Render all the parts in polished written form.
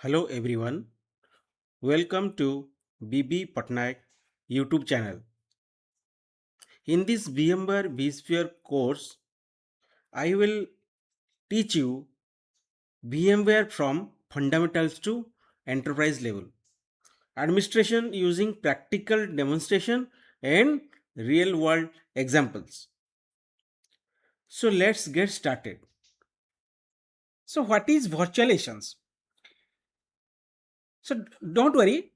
Hello everyone, welcome to BB Patnaik YouTube channel. In this VMware vSphere course, I will teach you VMware from fundamentals to enterprise level. Administration using practical demonstration and real world examples. So let's get started. So what is virtualizations? So don't worry,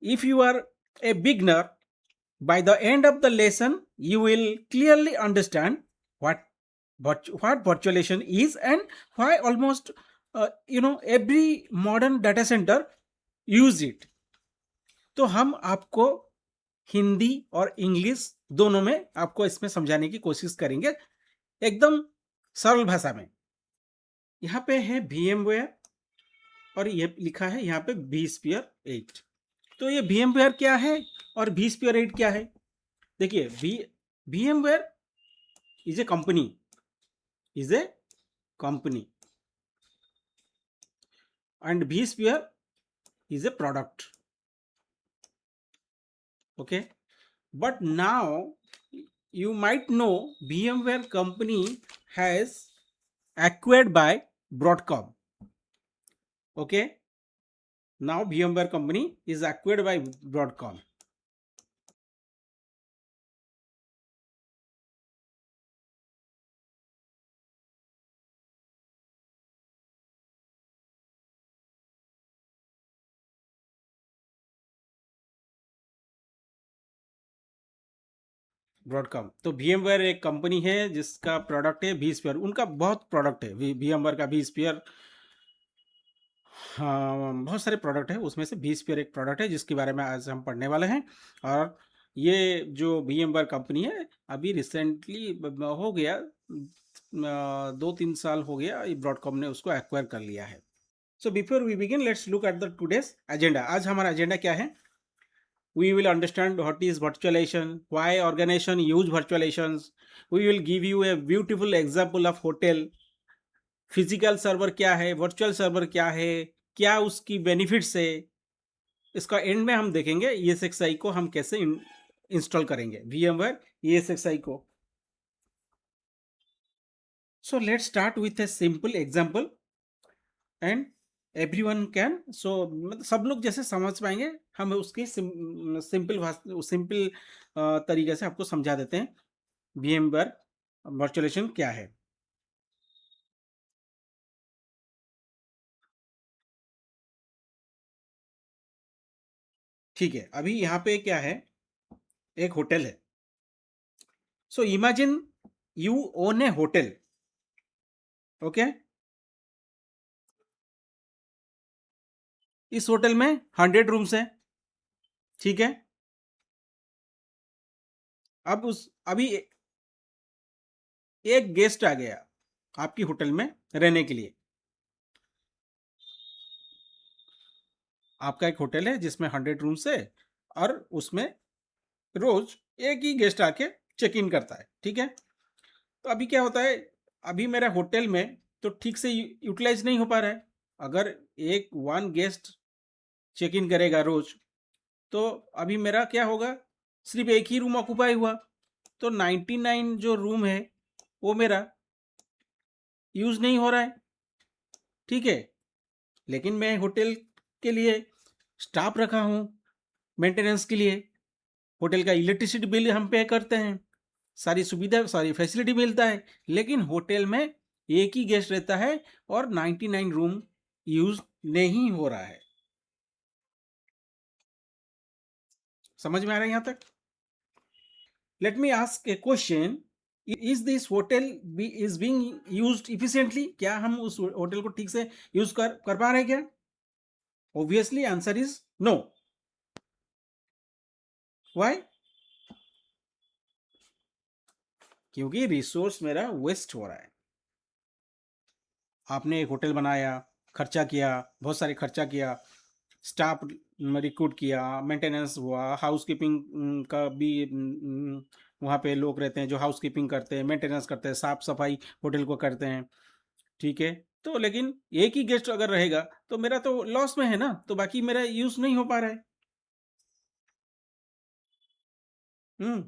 if you are a beginner, by the end of the lesson, you will clearly understand what what virtualization is and why almost every modern data center use it. तो हम आपको हिंदी और English दोनों में आपको इसमें समझाने की कोशिश करेंगे एकदम सरल भाषा में. यहाँ पे है VMware और ये लिखा है यहाँ पे vSphere 8. तो ये VMware क्या है और vSphere 8 क्या है? देखिए, VMware is a company and vSphere is a product. Okay, but now you might know VMware company has acquired by Broadcom. Okay, now VMware company is acquired by Broadcom. Broadcom तो VMware एक company है जिसका product है vSphere. उनका बहुत product है VMware का vSphere. हाँ, बहुत सारे प्रोडक्ट है, उसमें से vSphere एक प्रोडक्ट है जिसके बारे में आज हम पढ़ने वाले हैं. और ये जो VMware कंपनी है अभी रिसेंटली हो गया 2-3 साल हो गया, ब्रॉडकॉम ने उसको एक्वायर कर लिया है. So before we begin let's look at the today's agenda. आज हमारा एजेंडा क्या है? We will understand what is virtualization, why organization use virtualizations. We will give you a beautiful example of hotel. Physical server क्या है, virtual server क्या है, क्या उसकी बेनिफिट्स है. इसका एंड में हम देखेंगे ESXi को हम कैसे इंस्टॉल करेंगे, VMware ESXi को. So let's start with a simple example and everyone can. So मतलब सब लोग जैसे समझ पाएंगे, हम उसकी सिंपल तरीके से आपको समझा देते हैं VMware वर्चुअलाइजेशन क्या है. ठीक है, अभी यहाँ पे क्या है, एक होटल है. So imagine you own A hotel. Okay, इस होटल में 100 रूम्स है. ठीक है, अब अभी एक गेस्ट आ गया आपकी होटल में रहने के लिए. आपका एक होटल है जिसमें 100 रूम्स है और उसमें रोज एक ही गेस्ट आके चेक इन करता है. ठीक है, तो अभी क्या होता है, अभी मेरा होटल में तो ठीक से यूटिलाइज नहीं हो पा रहा है. अगर एक वन गेस्ट चेक इन करेगा रोज, तो अभी मेरा क्या होगा, सिर्फ एक ही रूम ऑक्यूपाई हुआ. तो 99 जो रूम है वो मेरा यूज नहीं हो रहा है. ठीक है, लेकिन मैं होटल के लिए स्टाफ रखा हूँ मेंटेनेंस के लिए. होटल का इलेक्ट्रिसिटी बिल हम पे करते हैं, सारी सुविधा सारी फैसिलिटी मिलता है, लेकिन होटल में एक ही गेस्ट रहता है और 99 रूम यूज नहीं हो रहा है. समझ में आ रहा है यहाँ तक? Let me ask A question. Is this hotel is being used efficiently? क्या हम उस होटल को ठीक से यूज कर पा रहे हैं क्या? Obviously answer is no. Why? क्योंकि रिसोर्स मेरा वेस्ट हो रहा है. आपने एक होटल बनाया, खर्चा किया, बहुत सारे खर्चा किया, स्टाफ रिक्रूट किया, मेंटेनेंस हुआ, हाउस कीपिंग का भी वहाँ पे लोग रहते हैं जो हाउस कीपिंग करते हैं, मेंटेनेंस करते हैं, साफ सफाई होटल को करते हैं. ठीक है, तो लेकिन एक ही गेस्ट अगर रहेगा तो मेरा तो लॉस में है ना, तो बाकी मेरा यूज नहीं हो पा रहा है। Hmm.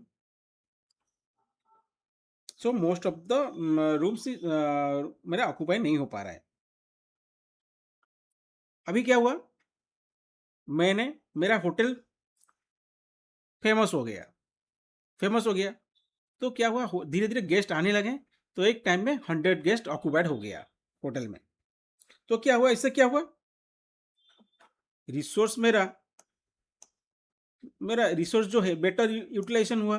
So most of the rooms मेरा ऑक्यूपाई नहीं हो पा रहा है। अभी क्या हुआ, मैंने मेरा होटल फेमस हो गया, फेमस हो गया। तो क्या हुआ, धीरे धीरे गेस्ट आने लगे। तो एक टाइम में 100 गेस्ट ऑक्यूपाइड हो गया होटल में। तो क्या हुआ, इससे क्या हुआ, रिसोर्स मेरा मेरा रिसोर्स जो है बेटर यूटिलाइजेशन हुआ।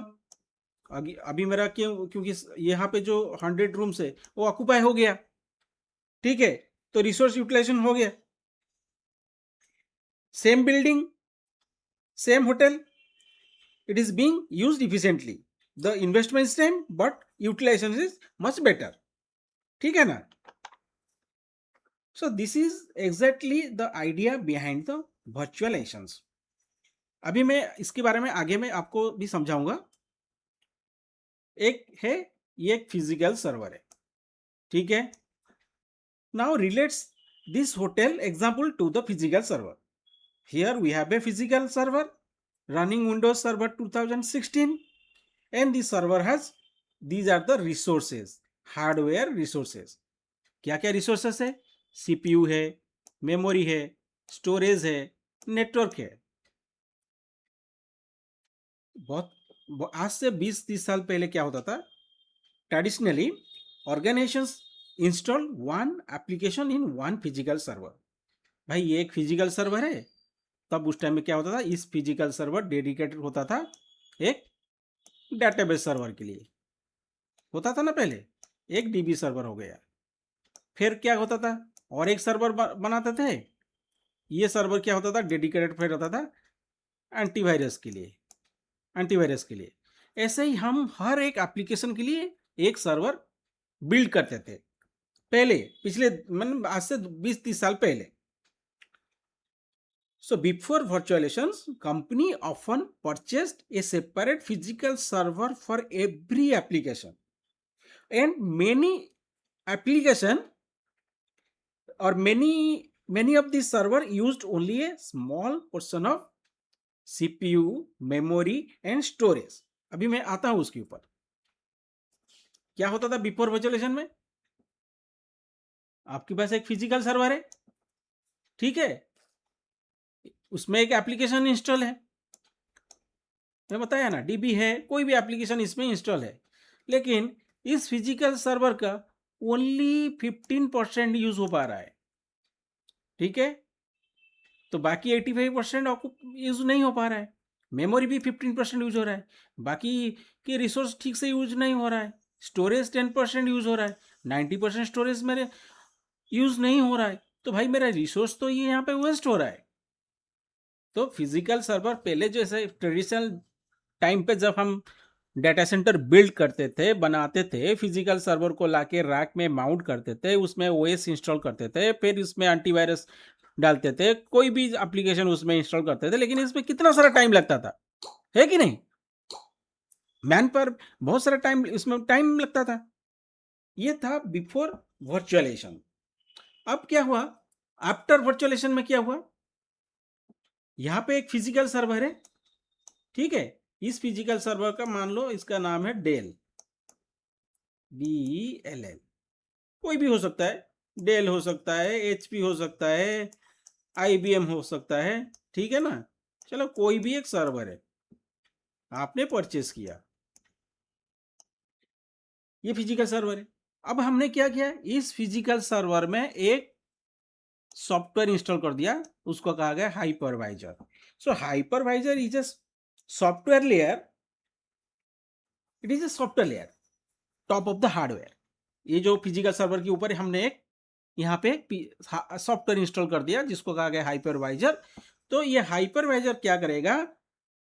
अभी अभी मेरा क्यों, क्योंकि यहाँ पे जो 100 रूम्स है वो ऑक्यूपाई हो गया, ठीक है। तो रिसोर्स यूटिलाइजेशन हो गया। Same building, same hotel, it is being used efficiently, the investment is same but utilization is much better, ठीक है ना। so this is exactly the idea behind the virtualizations। अभी मैं इसके बारे में आगे में आपको भी समझाऊंगा। एक है, ये एक फिजिकल सर्वर है, ठीक है। Now relates this hotel example to the physical server. Here we have a physical server running Windows Server 2016, and the server has, these are the resources, hardware resources. क्या क्या रिसोर्सेस है, CPU है, memory है, storage है, network है। आज से 20-30 साल पहले क्या होता था, traditionally organisations install one application in one physical server. भाई ये एक फिजिकल सर्वर है, तब उस टाइम में क्या होता था, इस फिजिकल सर्वर डेडिकेटेड होता था एक डेटाबेस सर्वर के लिए, होता था ना पहले, एक डीबी सर्वर हो गया। फिर क्या होता था, और एक सर्वर बनाते थे। ये सर्वर क्या होता था, डेडिकेटेड फिर होता था एंटीवायरस के लिए, एंटीवायरस के लिए। ऐसे ही हम हर एक एप्लीकेशन के लिए एक सर्वर बिल्ड करते थे पहले, पिछले मतलब आज से 20-30 साल पहले। So before virtualizations, company often purchased a separate physical server for every application, and many application or many of these server used only a small portion of CPU, memory and storage। अभी मैं आता हूं उसके ऊपर। क्या होता था before virtualisation में, आपके पास एक फिजिकल सर्वर है, ठीक है, उसमें एक एप्लीकेशन इंस्टॉल है, मैं बताया ना, डीबी है, कोई भी एप्लीकेशन इसमें इंस्टॉल है। लेकिन इस फिजिकल सर्वर का ओनली 15% यूज हो पा रहा है, ठीक है। तो बाकी 85% यूज नहीं हो पा रहा है। मेमोरी भी 15% यूज हो रहा है, बाकी के रिसोर्स ठीक से यूज नहीं हो रहा है। स्टोरेज 10% यूज हो रहा है, 90% स्टोरेज मेरे यूज नहीं हो रहा है। तो भाई मेरा रिसोर्स तो ये यहाँ पे वेस्ट हो रहा है। तो फिजिकल सर्वर पहले जैसे ट्रेडिशनल टाइम पे जब हम डाटा सेंटर बिल्ड करते थे, बनाते थे, फिजिकल सर्वर को लाके रैक में माउंट करते थे, उसमें ओएस इंस्टॉल करते थे, फिर इसमें एंटीवायरस डालते थे, कोई भी एप्लीकेशन उसमें इंस्टॉल करते थे, लेकिन इसमें कितना सारा टाइम लगता था, है कि नहीं। मैन पर बहुत सारा टाइम, इसमें टाइम लगता था। ये था बिफोर वर्चुअलाइजेशन। अब क्या हुआ, आफ्टर वर्चुअलाइजेशन में क्या हुआ, यहां पे एक फिजिकल सर्वर है, ठीक है। इस फिजिकल सर्वर का मान लो इसका नाम है डेल, DELL। कोई भी हो सकता है, डेल हो सकता है, HP हो सकता है, IBM हो सकता है, ठीक है ना। चलो कोई भी एक सर्वर है, आपने परचेस किया, ये फिजिकल सर्वर है। अब हमने क्या किया, इस फिजिकल सर्वर में एक सॉफ्टवेयर इंस्टॉल कर दिया, उसको कहा गया hypervisor. So hypervisor is a software layer, it is a software layer top of the hardware. ये जो फिजिकल सर्वर के ऊपर हमने एक यहाँ पे सॉफ्टवेयर इंस्टॉल कर दिया जिसको कहा गया हाइपरवाइजर। तो ये हाइपरवाइजर क्या करेगा,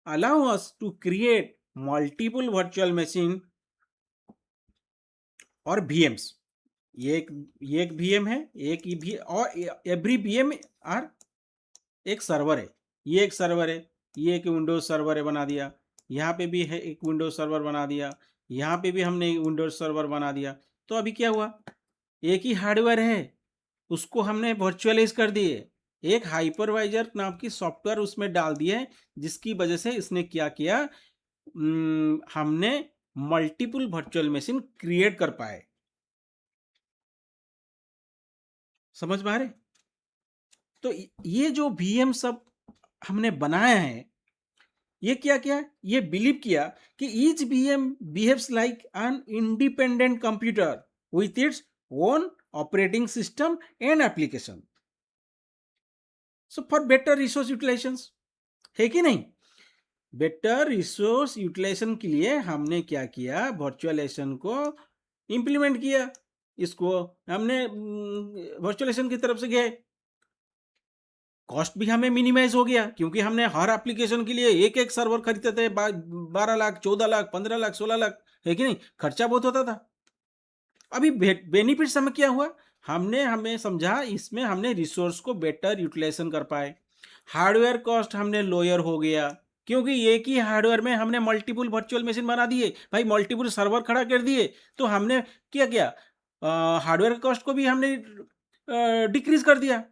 allow us to create multiple virtual machine और VMs। ये एक VM है, एक भी, और एवरी VM आर एक सर्वर है। ये एक सर्वर है, ये एक विंडोज सर्वर है बना दिया, यहाँ पे भी है एक विंडोज सर्वर बना दिया, यहाँ पे भी हमने विंडोज सर्वर बना दिया। तो अभी क्या हुआ, एक ही हार्डवेयर है, उसको हमने वर्चुअलाइज कर दिए, एक हाइपरवाइजर नाम की सॉफ्टवेयर उसमें डाल दिए, जिसकी वजह से इसने क्या किया, हमने मल्टीपल वर्चुअल मशीन क्रिएट कर पाए। समझ में आ रहे? तो ये जो वीएम सब हमने बनाया है, ये क्या किया, ये बिलीव किया कि each VM behaves like an independent computer with its own operating system and application, so for better resource utilization, है कि नहीं? बेटर रिसोर्स यूटिलाइजेशन के लिए हमने क्या किया, वर्चुअलाइजेशन को इंप्लीमेंट किया। इसको हमने वर्चुअलाइजेशन की तरफ से गए, कॉस्ट भी हमें मिनिमाइज हो गया, क्योंकि हमने हर एप्लीकेशन के लिए एक एक सर्वर खरीदते थे, 12 लाख, 14 लाख, 15 लाख, 16 लाख, है कि नहीं? खर्चा बहुत होता था। अभी बेनिफिट हमें क्या हुआ, हमें समझा, इसमें हमने रिसोर्स को बेटर यूटिलाइजेशन कर पाए। हार्डवेयर कॉस्ट हमने लोअर हो गया, क्योंकि एक ही हार्डवेयर में हमने मल्टीपल वर्चुअल मशीन बना दिए भाई, मल्टीपल सर्वर खड़ा कर दिए, तो हमने क्या किया, हार्डवेयर कॉस्ट को भी हमने डिक्रीज कर दिया,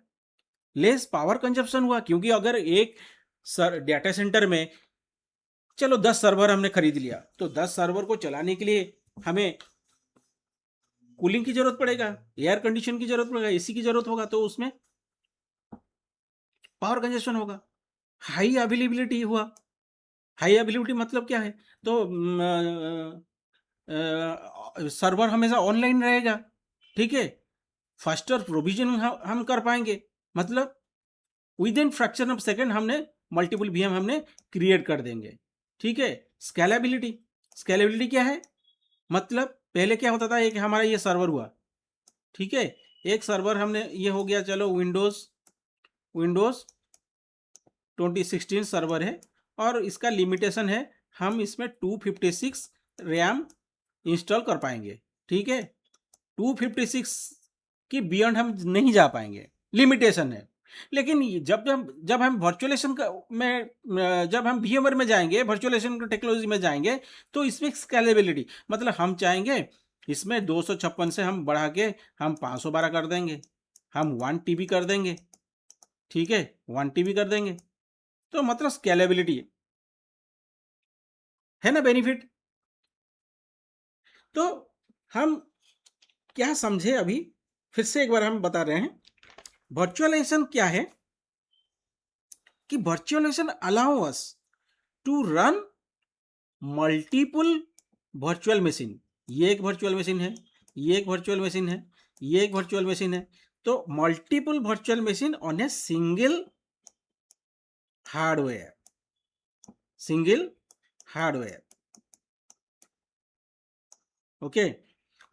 लेस पावर कंजप्शन हुआ। क्योंकि अगर एक डाटा सेंटर में चलो 10 सर्वर हमने खरीद लिया, तो 10 सर्वर को चलाने के लिए हमें कूलिंग की जरूरत पड़ेगा, एयर कंडीशन की जरूरत पड़ेगा, एसी की जरूरत होगा, तो उसमें पावर कंजप्शन होगा। हाई अवेलेबिलिटी हुआ, हाई अवेलेबिलिटी मतलब क्या है, तो सर्वर हमेशा ऑनलाइन रहेगा, ठीक है, फास्टर प्रोविजन हम कर पाएंगे, मतलब with in fraction of second हमने मल्टीपल वीएम हमने क्रिएट कर देंगे, ठीक है। स्केलेबिलिटी, स्केलेबिलिटी क्या है, मतलब पहले क्या होता था, एक हमारा ये सर्वर हुआ, ठीक है, एक सर्वर हमने ये हो गया, चलो विंडोज 2016 सर्वर है, और इसका लिमिटेशन है, हम इसमें 256 रैम इंस्टॉल कर पाएंगे, ठीक है, 256 की बियॉन्ड हम नहीं जा पाएंगे, लिमिटेशन है। लेकिन जब हम वर्चुअलाइजेशन में जब हम VMware में जाएंगे, वर्चुअलाइजेशन टेक्नोलॉजी में जाएंगे, तो इसमें स्केलेबिलिटी, मतलब हम चाहेंगे इसमें 256 से हम बढ़ा के हम 512 कर देंगे, हम 1 TB कर देंगे, ठीक है, 1 TB कर देंगे, तो मतलब स्केलेबिलिटी है ना, बेनिफिट। तो हम क्या समझे अभी, फिर से एक बार हम बता रहे हैं, वर्चुअलाइजेशन क्या है, कि virtualization allow us to run multiple virtual machine, ये एक वर्चुअल मशीन है, ये एक वर्चुअल मशीन है, ये एक वर्चुअल मशीन है, तो multiple virtual machine on a single hardware, single hardware, okay.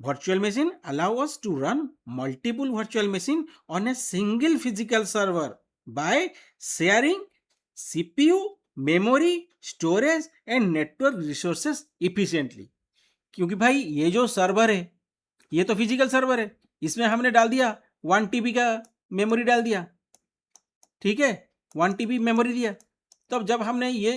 Virtual machine allow us to run multiple virtual machine on a single physical server by sharing CPU, memory, storage and network resources efficiently। क्योंकि भाई ये जो server है, ये तो physical server है, इसमें हमने डाल दिया 1 TB का मेमोरी डाल दिया, ठीक है, 1 TB मेमोरी दिया, तब जब हमने ये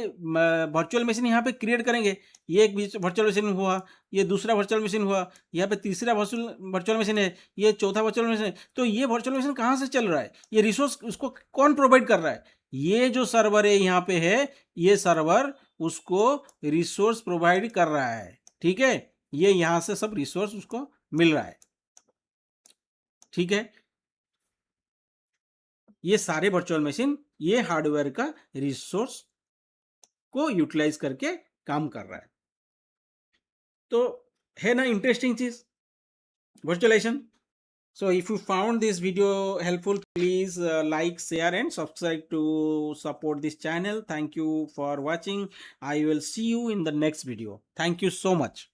वर्चुअल मशीन यहाँ पे क्रिएट करेंगे, ये एक वर्चुअल मशीन हुआ, ये दूसरा वर्चुअल मशीन हुआ, यहाँ पे तीसरा वर्चुअल मशीन है, ये चौथा वर्चुअल मशीन है, तो ये वर्चुअल मशीन कहाँ से चल रहा है, ये रिसोर्स उसको कौन प्रोवाइड कर रहा है, ये जो सर्वर है यहाँ पे है, ये सर्वर उसको रिसोर्स प्रोवाइड कर रहा है, ठीक है, ये यहाँ से सब रिसोर्स उसको मिल रहा है, ठीक है। ये सारे वर्चुअल मशीन ये हार्डवेयर का रिसोर्स को यूटिलाइज करके काम कर रहा है, तो है ना इंटरेस्टिंग चीज virtualisation. So if you found this video helpful, please like, share and subscribe to support this channel. Thank you for watching. I will see you in the next video. Thank you so much.